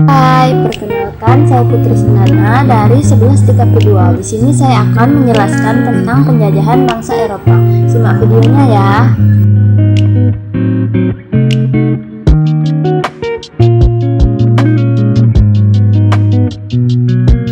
Hai, perkenalkan saya Putri Sendana dari 1132. Di sini saya akan menjelaskan tentang penjajahan bangsa Eropa. Simak videonya ya.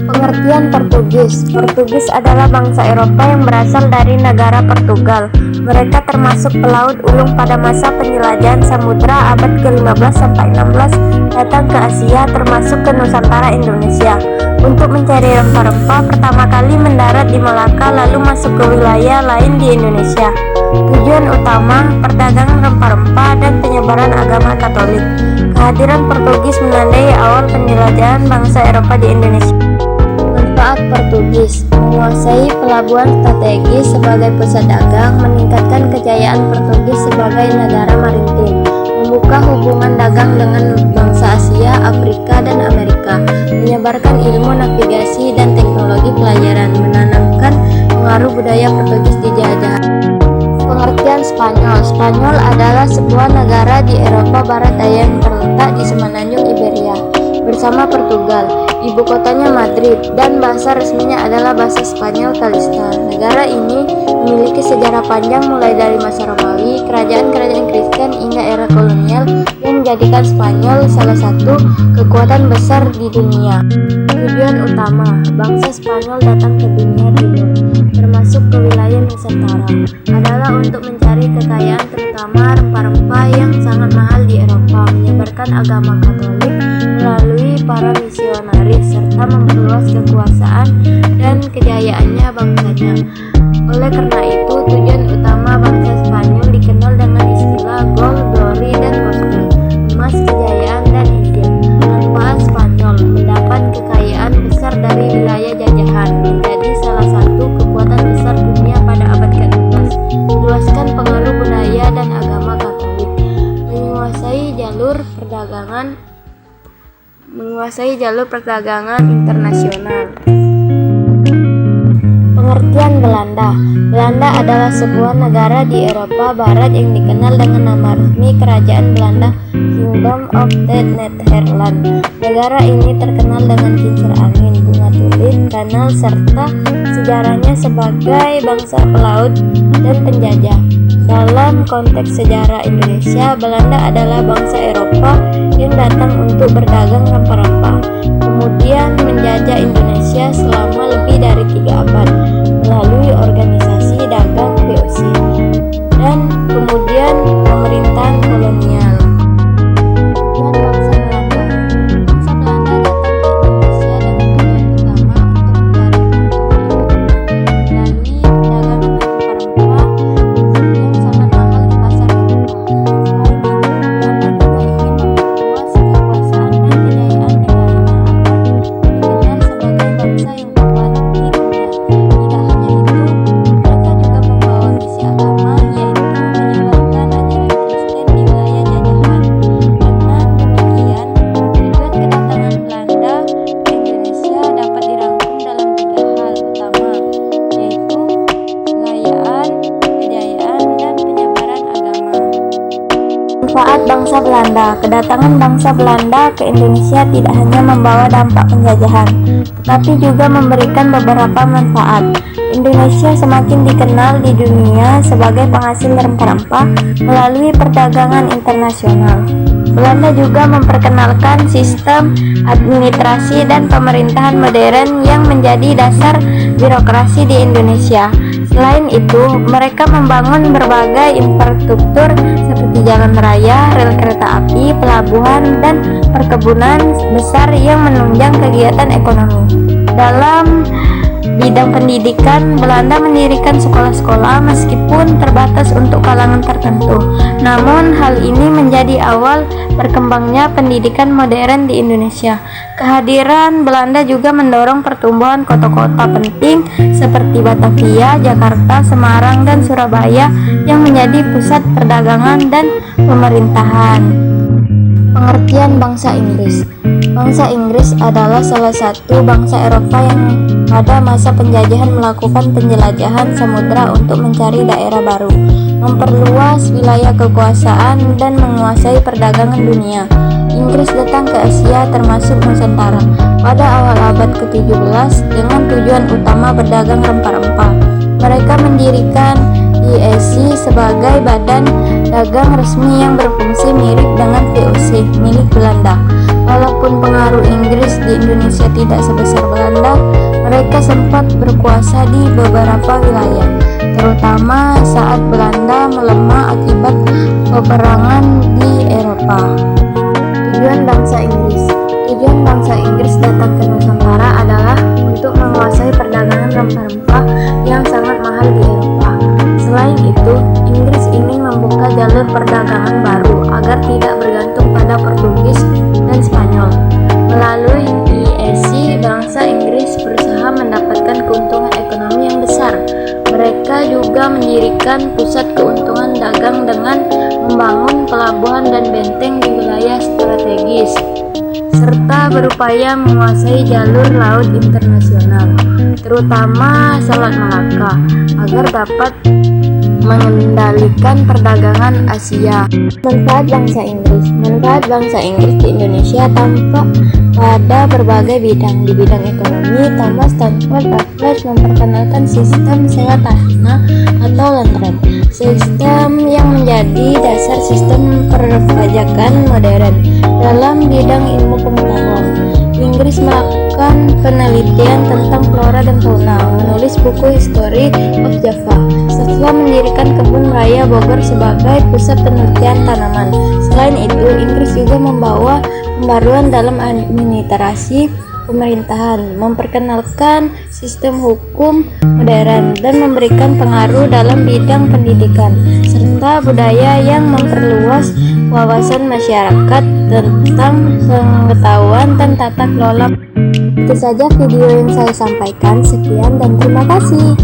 Pengertian Portugis. Portugis adalah bangsa Eropa yang berasal dari negara Portugal. Mereka termasuk pelaut ulung pada masa penjelajahan samudra abad ke-15 sampai 16 datang ke Asia termasuk ke Nusantara Indonesia untuk mencari rempah-rempah. Pertama kali mendarat di Malaka lalu masuk ke wilayah lain di Indonesia. Tujuan utama perdagangan rempah-rempah dan penyebaran agama Katolik. Kehadiran Portugis menandai awal penjelajahan bangsa Eropa di Indonesia. Manfaat Portugis: menguasai pelabuhan strategis sebagai pusat dagang, meningkatkan kejayaan Portugis sebagai negara maritim, membuka hubungan dagang dengan bangsa Asia, Afrika, dan Amerika, menyebarkan ilmu navigasi dan teknologi pelayaran, menanamkan pengaruh budaya Portugis di jajahan. Pengertian Spanyol. Spanyol adalah sebuah negara di Eropa Barat Daya yang terletak di semenanjung Iberia bersama Portugal. Ibu kotanya Madrid dan bahasa resminya adalah bahasa Spanyol Kalista. Negara ini memiliki sejarah panjang mulai dari masa Romawi, kerajaan-kerajaan Kristen hingga era kolonial yang menjadikan Spanyol salah satu kekuatan besar di dunia. Tujuan utama bangsa Spanyol datang ke dunia timur, termasuk ke wilayah Nusantara, adalah untuk mencari kekayaan terutama rempah-rempah yang sangat mahal di Eropa, menyebarkan agama Katolik melalui para misionaris, serta memperluas kekuasaan dan kejayaannya bangsanya. Oleh karena itu, tujuan utama bangsa Spanyol dikenal dengan istilah gold, glory, dan gospel, emas, kejayaan, dan Injil. Manfaat Spanyol: mendapat kekayaan besar dari wilayah jajahan, menjadi salah satu kekuatan besar dunia pada abad ke-16, meluaskan pengaruh budaya dan agama Katolik, menguasai jalur perdagangan internasional. Pengertian Belanda. Belanda adalah sebuah negara di Eropa Barat yang dikenal dengan nama resmi Kerajaan Belanda, Kingdom of the Netherlands. Negara ini terkenal dengan kincir angin, bunga tulip, kanal, serta sejarahnya sebagai bangsa pelaut dan penjajah. Dalam konteks sejarah Indonesia, Belanda adalah bangsa Eropa yang datang untuk berdagang rempah-rempah, kemudian menjajah Indonesia selama lebih dari 3 abad melalui organisasi dagang VOC dan kemudian pemerintahan kolonial. Manfaat bangsa Belanda. Kedatangan bangsa Belanda ke Indonesia tidak hanya membawa dampak penjajahan, tetapi juga memberikan beberapa manfaat. Indonesia semakin dikenal di dunia sebagai penghasil rempah-rempah melalui perdagangan internasional. Belanda juga memperkenalkan sistem administrasi dan pemerintahan modern yang menjadi dasar birokrasi di Indonesia. Selain itu, mereka membangun berbagai infrastruktur seperti jalan raya, rel kereta api, pelabuhan, dan perkebunan besar yang menunjang kegiatan ekonomi. Dalam bidang pendidikan, Belanda mendirikan sekolah-sekolah meskipun terbatas untuk kalangan tertentu. Namun, hal ini menjadi awal berkembangnya pendidikan modern di Indonesia. Kehadiran Belanda juga mendorong pertumbuhan kota-kota penting seperti Batavia, Jakarta, Semarang, dan Surabaya yang menjadi pusat perdagangan dan pemerintahan. Pengertian bangsa Inggris. Bangsa Inggris adalah salah satu bangsa Eropa yang pada masa penjajahan melakukan penjelajahan samudra untuk mencari daerah baru, memperluas wilayah kekuasaan, dan menguasai perdagangan dunia. Inggris datang ke Asia termasuk Nusantara pada awal abad ke-17 dengan tujuan utama berdagang rempah-rempah. Mereka mendirikan IEC sebagai badan dagang resmi yang berfungsi mirip dengan VOC milik Belanda. Walaupun pengaruh Inggris di Indonesia tidak sebesar Belanda, mereka sempat berkuasa di beberapa wilayah, terutama saat Belanda melemah akibat peperangan di Eropa. Tujuan bangsa Inggris. Tujuan bangsa Inggris datang ke Nusantara adalah untuk menguasai perdagangan rempah-rempah yang sangat mahal di Eropa. Selain itu, Inggris ingin membuka jalur perdagangan baru agar tidak bergantung pada Portugis dan Spanyol. Melalui IEC, bangsa Inggris berusaha mendapatkan keuntungan ekonomi yang besar. Mereka juga mendirikan pusat keuntungan dagang dengan membangun pelabuhan dan benteng di wilayah strategis, serta berupaya menguasai jalur laut internasional, terutama Selat Malaka, agar dapat mengendalikan perdagangan Asia. Manfaat bangsa Inggris. Manfaat bangsa Inggris di Indonesia tampak pada berbagai bidang. Di bidang ekonomi, Thomas Stanford Raffles memperkenalkan sistem sewa tanah atau land rent, sistem yang menjadi dasar sistem perpajakan modern. Dalam bidang ilmu pengetahuan, Inggris melakukan penelitian tentang flora dan fauna, menulis buku History of Java, setelah mendirikan kebun raya Bogor sebagai pusat penelitian tanaman. Selain itu, Inggris juga membawa pembaruan dalam administrasi pemerintahan, memperkenalkan sistem hukum modern, dan memberikan pengaruh dalam bidang pendidikan serta budaya yang memperluas wawasan masyarakat tentang pengetahuan dan tata kelola. Itu saja video yang saya sampaikan. Sekian dan terima kasih.